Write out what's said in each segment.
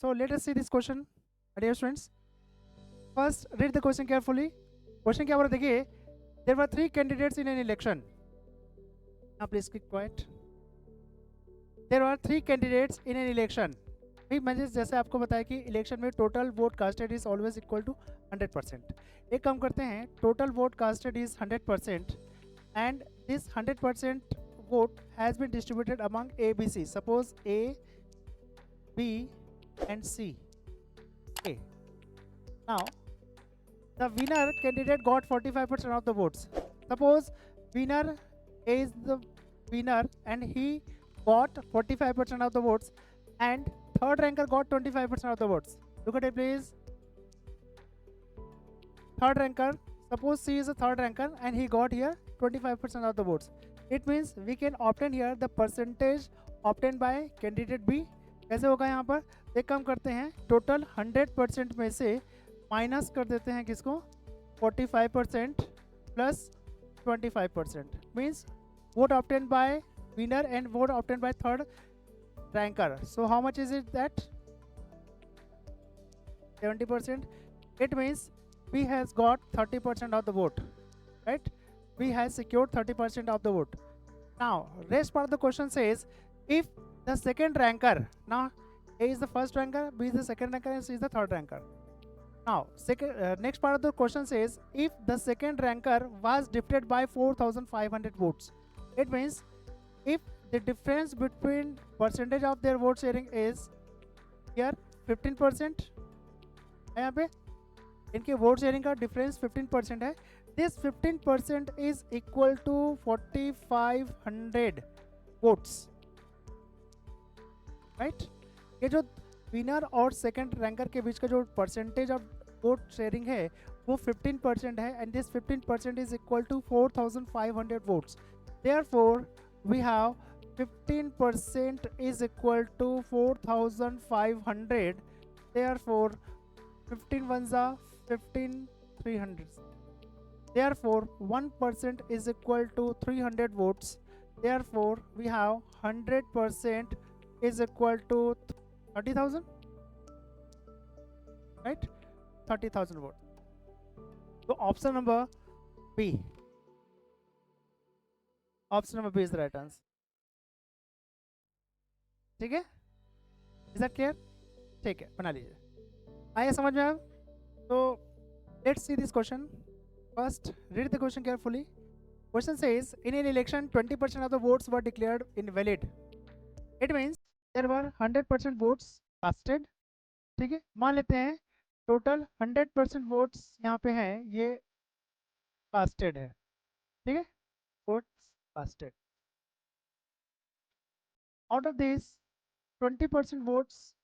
So let us see this question, my dear students. First, read the question carefully. Question क्या बोला देखिए. There were three candidates in an election. Now please keep quiet. There were three candidates in an election. भाई मैंने जैसे आपको बताया कि election में total vote casted is always equal to 100%. एक काम करते हैं, total vote casted is 100% and this 100% vote has been distributed among A, B, C. Suppose A, B and C. Okay. Now the winner candidate got 45% of the votes. Suppose winner A is the winner and he got 45% of the votes and third ranker got 25% of the votes. Look at it please. Third ranker, suppose C is a third ranker and he got here 25% of the votes. It means we can obtain here the percentage obtained by candidate B. कैसे होगा यहाँ पर, एक काम करते हैं, total 100% में से माइनस कर देते हैं किसको, 45% plus 25%. Means vote obtained by winner and vote obtained by third ranker. So how much is it that? 70%. It means B has got 30% of the vote, right? B has secured 30% of the vote. Now, rest part of the question says, if the second ranker, now A is the first ranker, B is the second ranker, and C is the third ranker. Now, next part of the question says, if the second ranker was defeated by 4,500 votes, it means if the difference between percentage of their vote sharing is here 15%, यहाँ पे इनके vote sharing का difference 15% है. This 15% is equal to 4500 votes, right. ये जो winner और second ranker के बीच का जो परसेंटेज ऑफ वोट शेयरिंग है वो 15% है and this 15% is equal to 4500 votes. Therefore we have 15% is equal to 4500. Therefore 15 ones are 15 300. Therefore 1% is equal to 300 votes. Therefore we have 100% is equal to 30,000, right? 30,000 votes. So option number B. Option number B is the right answer. ठीक है, is that clear? ठीक है, बना लीजिए. आया समझ में अब. तो let's see this question. First read the question carefully. Question says in an election 20% of the votes were declared invalid. It means there were 100% votes casted. ठीक है, मान लेते हैं टोटल 100% वोट्स यहाँ पे हैं, ये कास्टेड है. ठीक है, votes casted. Out of this 20% votes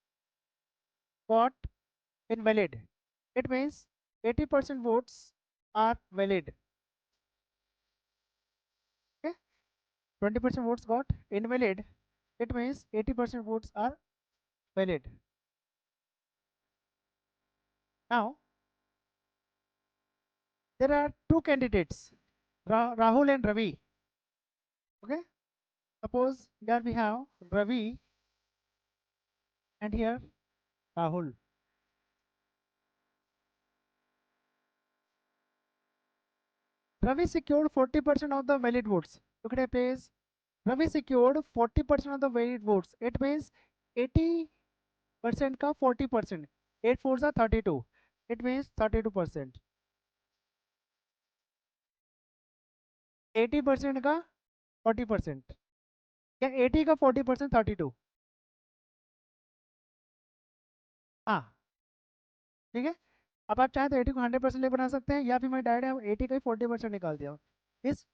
got invalid. It means 80% votes are valid. Okay, 20% votes got invalid. It means 80% votes are valid. Now there are two candidates, Rahul and Ravi. Okay, suppose here we have Ravi and here Rahul. Ravi secured 40% of the valid votes. Look at a page. Ravi secured 40% of the valid votes. It means 80% का 40%. 8 4s are 32. It means 32%. 80% का 40%. क्या 80 का 40% 32? हाँ, ठीक है. अब आप चाहें तो 80 को 100% ले बना सकते हैं, या फिर मैं डायरेक्ट 80 का ही 40% निकाल दिया. इस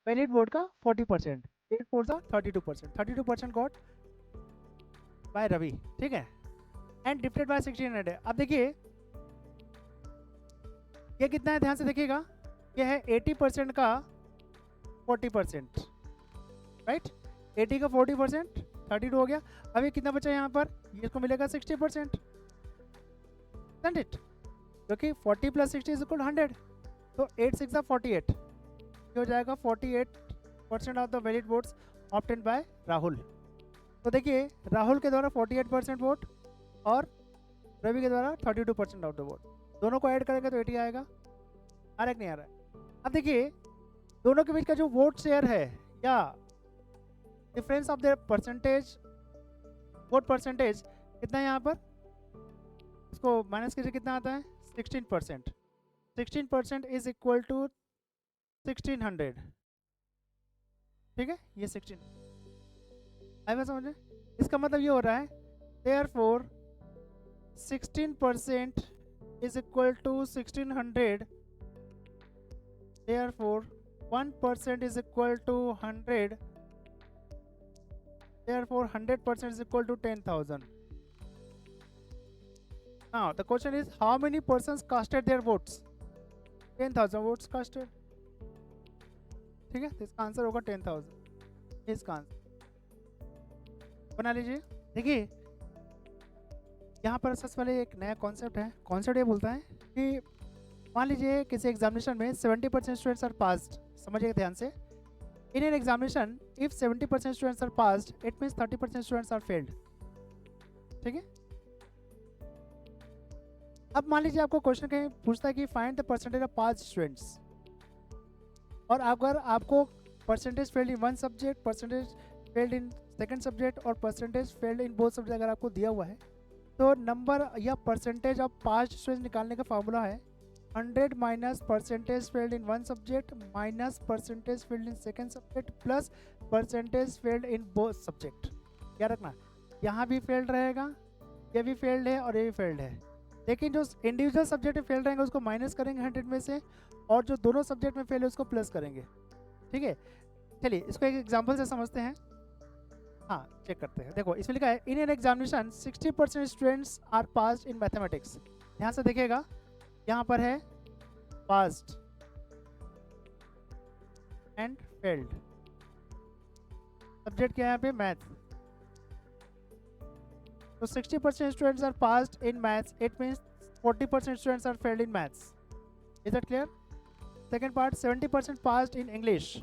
वैलिड वोट का 40%. 8 4s are 32%. 32% got bye Ravi. ठीक है, एंड डिफरेड बाय 1600 है. अब देखिए ये कितना है, ध्यान से देखिएगा. ये है 80% का 40%, राइट. 80 का 40% 32 हो गया. अब ये कितना बचा यहाँ पर, ये इसको मिलेगा 60%, क्योंकि 40 प्लस 60 इज इक्वल 100. तो 8 6 48 हो जाएगा 48% of the valid votes obtain bye Rahul. तो देखिए राहुल के द्वारा 48% वोट और रवि के द्वारा 32% ऑफ द वोट। दोनों को ऐड करेंगे तो 80 आएगा। आ रहा है कि नहीं आ रहा है? अब देखिए दोनों के बीच का जो वोट शेयर है या difference of their percentage, vote percentage कितना है यहाँ पर, इसको माइनस कीजिए, कितना आता है 16%। 16% इज इक्वल टू 1600, ठीक है, ये 16 आएगा समझ में। इसका मतलब ये हो रहा है therefore 16% is equal to 1600, therefore 1% is equal to 100, therefore 100% is equal to 10,000. Now the question is how many persons casted their votes? 10,000 votes casted, ठीक है, तो इसका आंसर होगा 10,000, इसका आंसर बना लीजिए। देखिए यहाँ पर सबसे पहले एक नया कॉन्सेप्ट है। कॉन्सेप्ट ये बोलता है कि मान लीजिए किसी एग्जामिनेशन में 70% स्टूडेंट्स आर पास्ड, समझिए ध्यान से। In an examination if 70% students are passed it means 30% students are failed, ठीक है। अब मान लीजिए आपको क्वेश्चन कहीं पूछता है कि find the percentage of passed students, और अगर आपको percentage failed in one subject, percentage failed in second subject और percentage failed in both subject अगर आपको दिया हुआ है, तो नंबर या परसेंटेज ऑफ पास्ट स्टूडेंट्स निकालने का फॉर्मूला है 100 minus percentage failed in one subject minus percentage failed in second subject plus percentage failed in both subject. क्या रखना, यहाँ भी फेल्ड रहेगा, ये भी फेल्ड है और ये भी फेल्ड है, लेकिन जो इंडिविजुअल सब्जेक्ट में फेल रहेंगे उसको माइनस करेंगे 100 में से, और जो दोनों सब्जेक्ट में फेल है उसको प्लस करेंगे, ठीक है। चलिए इसको एक एग्जाम्पल से समझते हैं। हाँ चेक करते हैं। देखो इसमें लिखा है in an examination 60% students are passed in mathematics. ध्यान से देखिएगा, यहाँ पर है पास्ड एंड फेल्ड, सब्जेक्ट क्या है यहाँ पे मैथ। तो 60% students are passed in maths, it means 40% students are failed in maths. Is that clear? Second part 70% passed in English,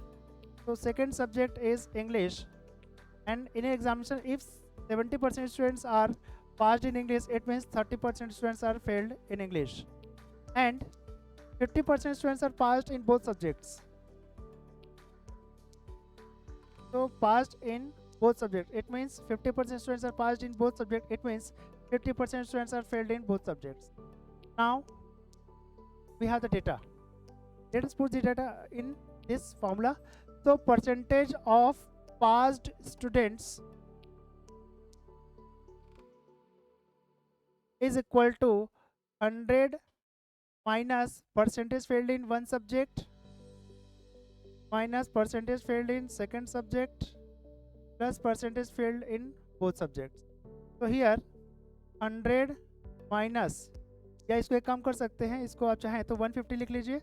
so second subject is English, and in an examination if 70% students are passed in English it means 30% students are failed in English, and 50% students are passed in both subjects. So passed in both subjects it means 50% students are passed in both subjects, it means 50% students are failed in both subjects. Now we have the data. Let us put the data in this formula. So percentage of passed students is equal to 100 minus percentage failed in one subject minus percentage failed in second subject plus percentage failed in both subjects. So here 100 minus, या इसको एक काम कर सकते हैं, इसको आप चाहें तो 150 लिख लीजिए।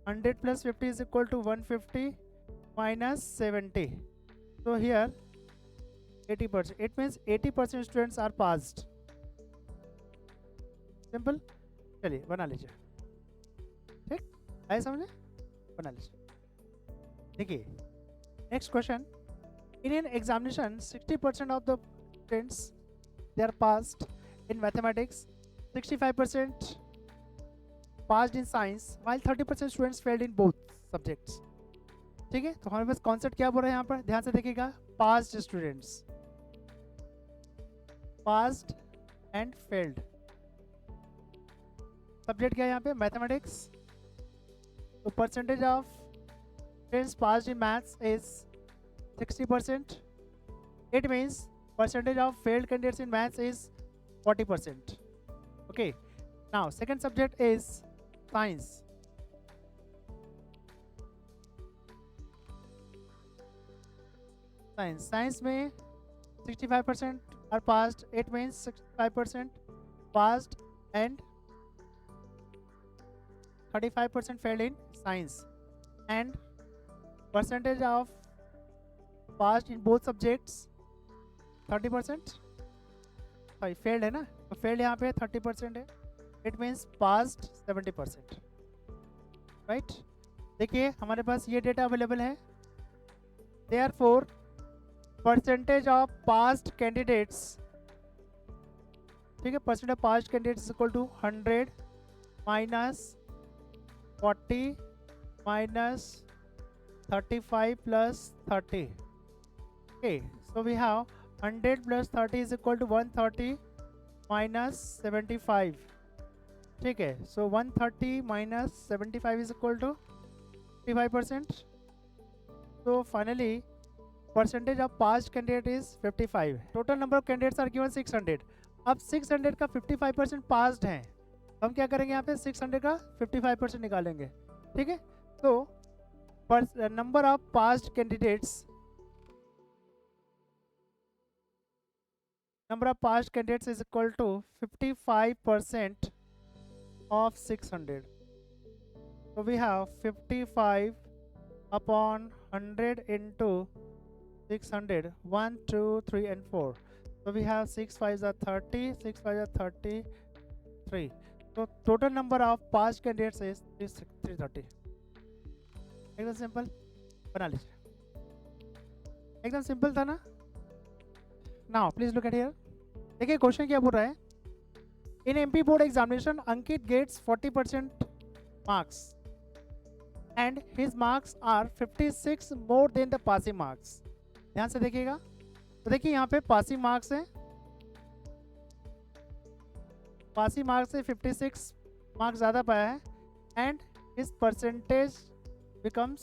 100 plus 50 is equal to 150 minus 70. So here 80%, it means 80% students are passed. Simple. चलिए बना लीजिए, ठीक है, समझे, बना लीजिए। देखिए next question, in an examination 60% of the students they are passed in mathematics, 65% passed in science while 30% students failed in both subjects, ठीक है। तो हमारे पास कॉन्सेप्ट क्या बोल रहा है यहाँ पर, ध्यान से देखिएगा, passed students, passed and failed, subject क्या है यहाँ पे मैथमेटिक्स। तो percentage of students passed in maths is 60%, it means percentage of failed candidates in maths is 40%, okay. Now second subject is science, science में 65% are passed, it means 65% passed and 35% failed in science, and percentage of passed in both subjects 30%, sorry failed है ना, तो failed यहाँ पे 30% है, it means passed 70%, right. देखिए हमारे पास ये डेटा अवेलेबल है, therefore percentage of past candidates ठीक है, percent of pass candidate is equal to 100 minus 40 minus 35 plus 30. Okay, so we have 100 plus 30 is equal to 130 minus 75. ठीक है, so 130 minus 75 is equal to 55%. So finally percentage of passed candidate is 55. Total number of candidates are given 600. अब 600 का 55% passed हैं, हम क्या करेंगे यहाँ पे 600 का 55% निकालेंगे. ठीक है, तो number of passed candidates is equal to 55% of 600. So we have 55 upon 100 into 600, 1 2 3 and 4. So we have 6 5s are 30, 6 5s are 33. So total number of passed candidates is 330. एकदम सिंपल बना लीजिए, एकदम सिंपल था ना. Now please look at here. देखिए question क्या बोल रहा है. In MP board examination Ankit gets 40% marks and his marks are 56 more than the passing marks. ध्यान से देखिएगा, तो देखिए यहाँ पे पासिंग मार्क्स है, पासिंग मार्क्स से 56 मार्क्स ज़्यादा पाया है and his percentage becomes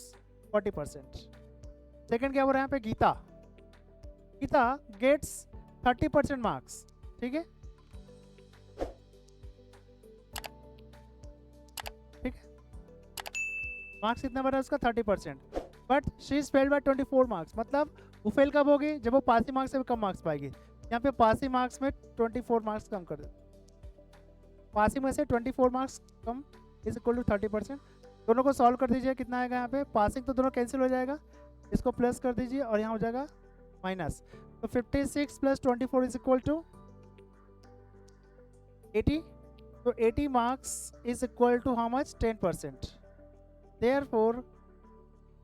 40%. Second क्या हो रहा है यहाँ पे, गीता गेट्स 30% मार्क्स. ठीक है, ठीक है, मार्क्स कितना बना उसका 30%, but she is failed by 24 marks. मतलब वो फेल कब होगी, जब वो पासिंग मार्क्स से भी कम मार्क्स पाएगी. यहाँ पे पासिंग मार्क्स में 24 मार्क्स कम कर दे, पासिंग में से 24 मार्क्स कम इज इक्वल टू 30%. दोनों को सॉल्व कर दीजिए, कितना आएगा यहाँ पे, पासिंग तो दोनों कैंसिल हो जाएगा, इसको प्लस कर दीजिए और यहाँ हो जाएगा माइनस. तो 56 प्लस 24 इज इक्वल टू 80. तो 80 marks is equal to how much, 10%. Therefore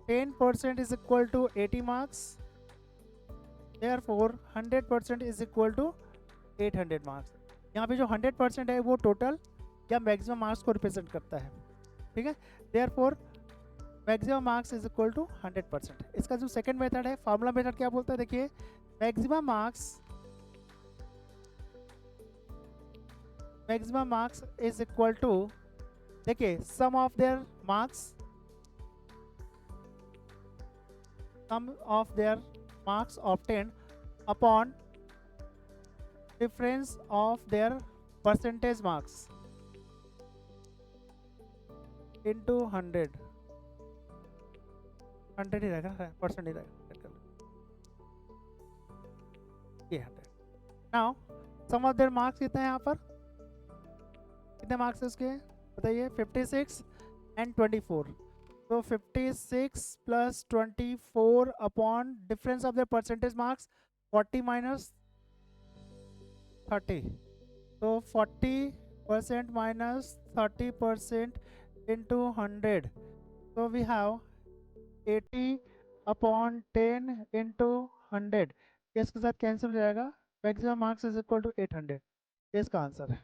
10% is equal to 80 marks. Therefore 100% is equal to 800 marks. यहाँ पे जो 100% है वो टोटल या मैक्सिमम मार्क्स को रिप्रेजेंट करता है. ठीक है, therefore maximum marks is equal to 100%. इसका जो सेकंड मेथड है, फार्मूला मेथड, क्या बोलता है, देखिए maximum marks is equal to, देखिए sum of their marks obtained upon difference of their percentage marks into 100 ही रहेगा, परसेंट ही रहेगा, ये 100. Now sum of their marks कितने हैं यहाँ पर, कितने मार्क्स है उसके बताइए, 56 एंड 24. तो 56 plus 24 upon difference of their percentage marks 40 minus 30. तो 40% minus 30% into 100. So we have 80 upon 10 into 100. इसके साथ कैंसिल हो जाएगा, maximum marks is equal to 800. ये इसका आंसर है.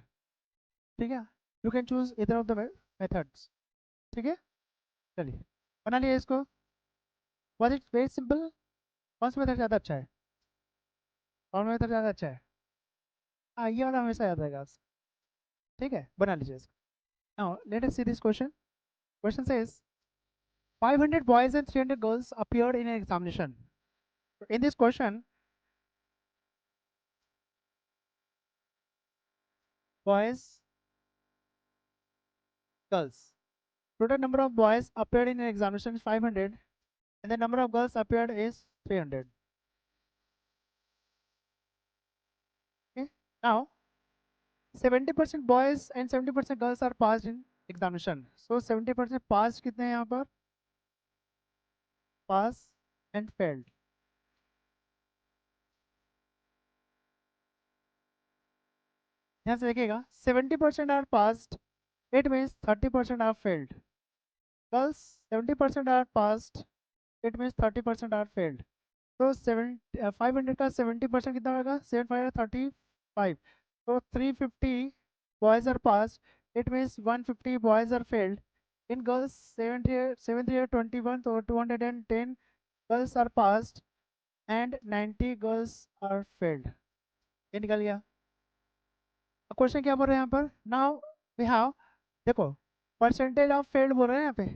ठीक है, you can choose either of the methods. ठीक है, चलिए बना लिया इसको. Was it very simple. कौन सा मेथड ज़्यादा अच्छा है, कौन मेथड ज़्यादा अच्छा है, हाँ ये वाला हमेशा याद रहेगा. ठीक है, बना लीजिए इसको. Now let us see this question. Question says 500 boys and 300 girls appeared in an examination. In this question, boys, girls. Total number of boys appeared in an examination is 500 and the number of girls appeared is 300. Okay. Now 70% boys and 70% girls are passed in examination. So 70% passed कितने हैं यहाँ पर, pass and failed. यहाँ से देखिएगा 70% are passed, it means 30% are failed. Girls 70% are passed, it means 30% are failed. So 500 का 70% कितना होगा, 7 5 35. So 350 boys are passed. It means 150 boys are failed. In girls 721, so 210 girls are passed and 90 girls are failed. ये निकल गया. Question क्या बोल रहे हैं यहाँ पर? नाउ वी हैव, देखो परसेंटेज ऑफ फेल्ड बोल रहे हैं यहाँ पे.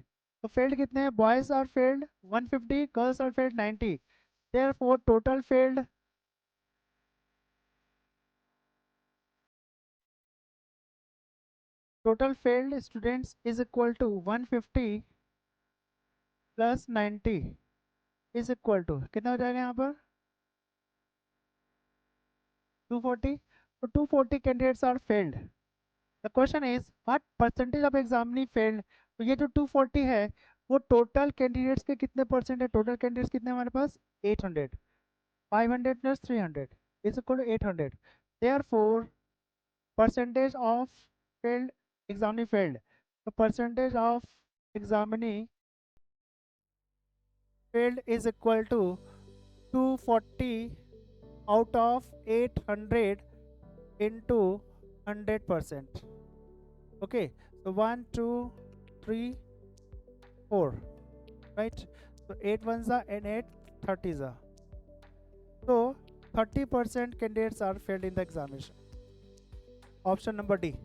तो फेल्ड कितने हैं? Boys are failed 150, girls are failed 90. Therefore total failed students is equal to 150 plus 90 is equal to कितना हो जाएगा यहाँ पर? 240. तो 240 candidates are failed. The question is what percentage of examinee failed. तो ये जो 240 है वो टोटल कैंडिडेट्स के कितने परसेंट है? टोटल कैंडिडेट्स कितने हमारे पास? 800. 500 plus 300 is equal to 800. Therefore, percentage of failed examinee failed. The percentage of examinee failed is equal to 240 out of 800 into 100%. Okay, so 1, 2, 3, 4, right? So 8 ones are and 8 30s are. So 30% candidates are failed in the examination. Option number D.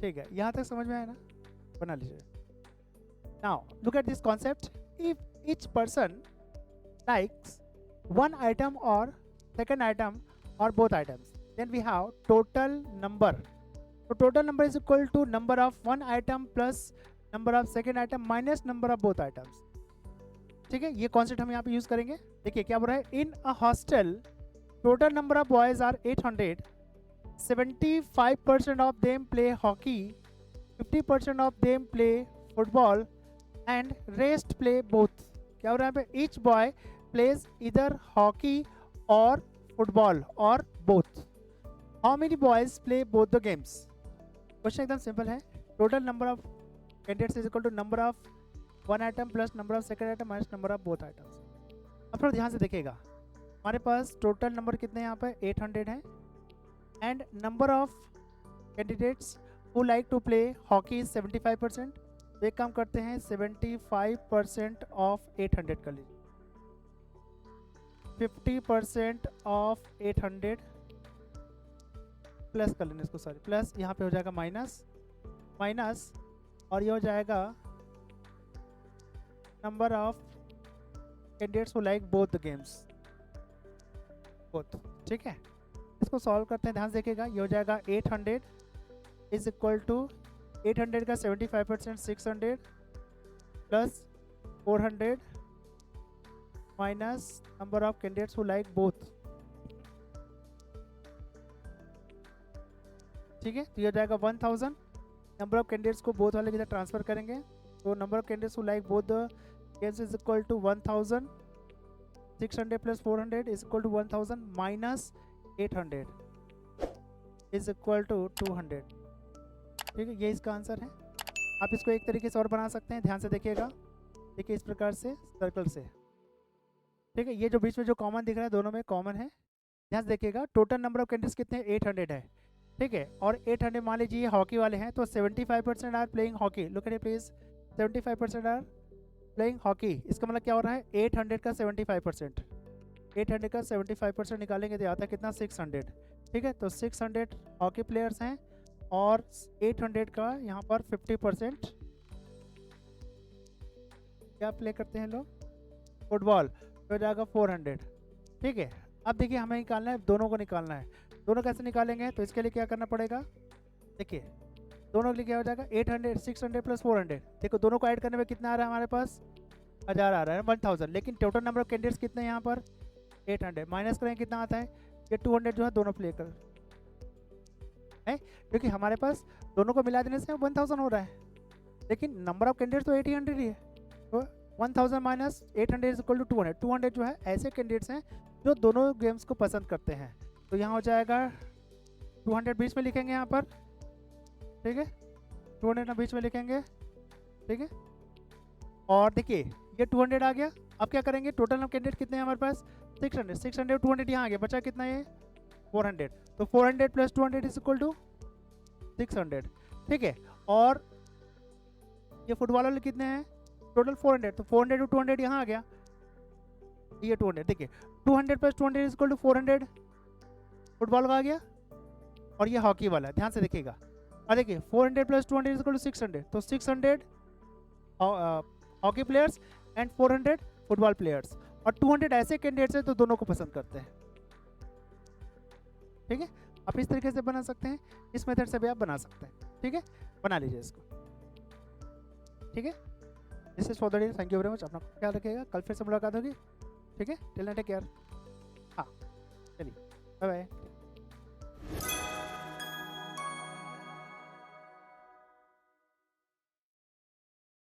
ठीक है, यहाँ तक समझ में आया ना? बना लीजिए. Now look at this concept. If each person likes one item or second item or both items, then we have total number. So total number is equal to number of one item plus number of second item minus number of both items. ठीक है, ये concept हम यहाँ पे use करेंगे. देखिए क्या बोल रहा है. In a hostel total number of boys are 800. 75% of them play hockey, 50% of them play football and rest play both. क्या हो रहा है यहाँ पे? Each boy plays either hockey or football or both. How many boys play both the games? Question एकदम simple है. Total number of candidates is equal to number of one item plus number of second item minus number of both items. अब थोड़ा ध्यान से देखिएगा. हमारे पास total number कितने यहाँ पे? 800 है. And number of candidates who like to play hockey is 75%. तो एक काम करते हैं, 75% ऑफ 800 कर लीजिए. 50% ऑफ 800 प्लस कर लेना इसको, सॉरी प्लस, यहाँ पे हो जाएगा माइनस माइनस और ये हो जाएगा number of candidates who like both the games, both. ठीक है, इसको सॉल्व करते हैं. ध्यान से देखिएगा. ये हो जाएगा 800 इज इक्वल टू 800 का 75% 600 plus 400 minus number of candidates who like both. ठीक है, तो ये हो जाएगा 1000. नंबर ऑफ कैंडिडेट्स को बोथ वाले की तरह ट्रांसफर करेंगे. तो number of candidates who like both the games is equal to 1000. 600 plus 400 is equal to 1000 minus 800 is equal to 200. ठीक है, ये इसका आंसर है. आप इसको एक तरीके से और बना सकते हैं. ध्यान से देखिएगा. देखिए इस प्रकार से सर्कल से. ठीक है, ये जो बीच में जो कॉमन दिख रहा है दोनों में कॉमन है. ध्यान से देखिएगा. टोटल नंबर ऑफ कैंडिडेट्स कितने? 800 है. ठीक है, और 800 मान लीजिए हॉकी वाले हैं तो 75% are playing hockey. Look at it please. 75% are playing hockey. इसका मतलब क्या हो रहा है? 800 का 75%. 800 का 75% निकालेंगे तो आता है कितना? 600. ठीक है, तो 600 हॉकी प्लेयर्स हैं और 800 का यहाँ पर 50% क्या प्ले करते हैं लोग? फुटबॉल. तो हो जाएगा 400. ठीक है, अब देखिए हमें निकालना है, दोनों को निकालना है. दोनों कैसे निकालेंगे? तो इसके लिए क्या करना पड़ेगा? देखिए दोनों के लिए क्या हो जाएगा? 800 600 प्लस 400. देखो दोनों को ऐड करने में कितना आ रहा है हमारे पास? 1000 आ रहा है, 1000. लेकिन टोटल नंबर ऑफ कैंडिडेट्स कितने हैं यहाँ पर? 800. माइनस करें कितना आता है? ये 200 जो है दोनों प्ले कर है, क्योंकि हमारे पास दोनों को मिला देने से 1000 हो रहा है. लेकिन नंबर ऑफ कैंडिडेट्स तो 800 ही है. तो 1000 माइनस 800 इज इक्वल टू 200. 200 जो है ऐसे कैंडिडेट्स हैं जो दोनों गेम्स को पसंद करते हैं. तो यहाँ हो जाएगा 200 बीच में लिखेंगे यहाँ पर. ठीक है, 200 ना बीच में लिखेंगे. ठीक है, और देखिए ये 200 आ गया. अब क्या करेंगे, टोटल नंबर कैंडिडेट कितने हैं हमारे पास, 600, 600 200 यहाँ आ गया, बचा कितना है 400, तो 400 प्लस 200 इज इक्वल टू 600, ठीक है। और ये फुटबॉल वाले कितने हैं, टोटल 400, तो 400 टू 200 यहाँ आ गया, ये 200, देखिए 200 plus 200 is equal to 400 football का आ गया, और ये हॉकी वाला, ध्यान से देखिएगा। और देखिए 400 प्लस 200 इज इक्वल टू 600, तो 600 hockey players and 400 football players, और 200 ऐसे कैंडिडेट्स हैं तो दोनों को पसंद करते हैं, ठीक है। आप इस तरीके से बना सकते हैं, इस मेथड से भी आप बना सकते हैं, ठीक है, बना लीजिए इसको, ठीक है। This is for the day, thank you very much, अपना ख्याल रखिएगा, कल फिर से मुलाकात होगी, ठीक है, टिल देन टेक केयर, हाँ चलिए बाय बाय।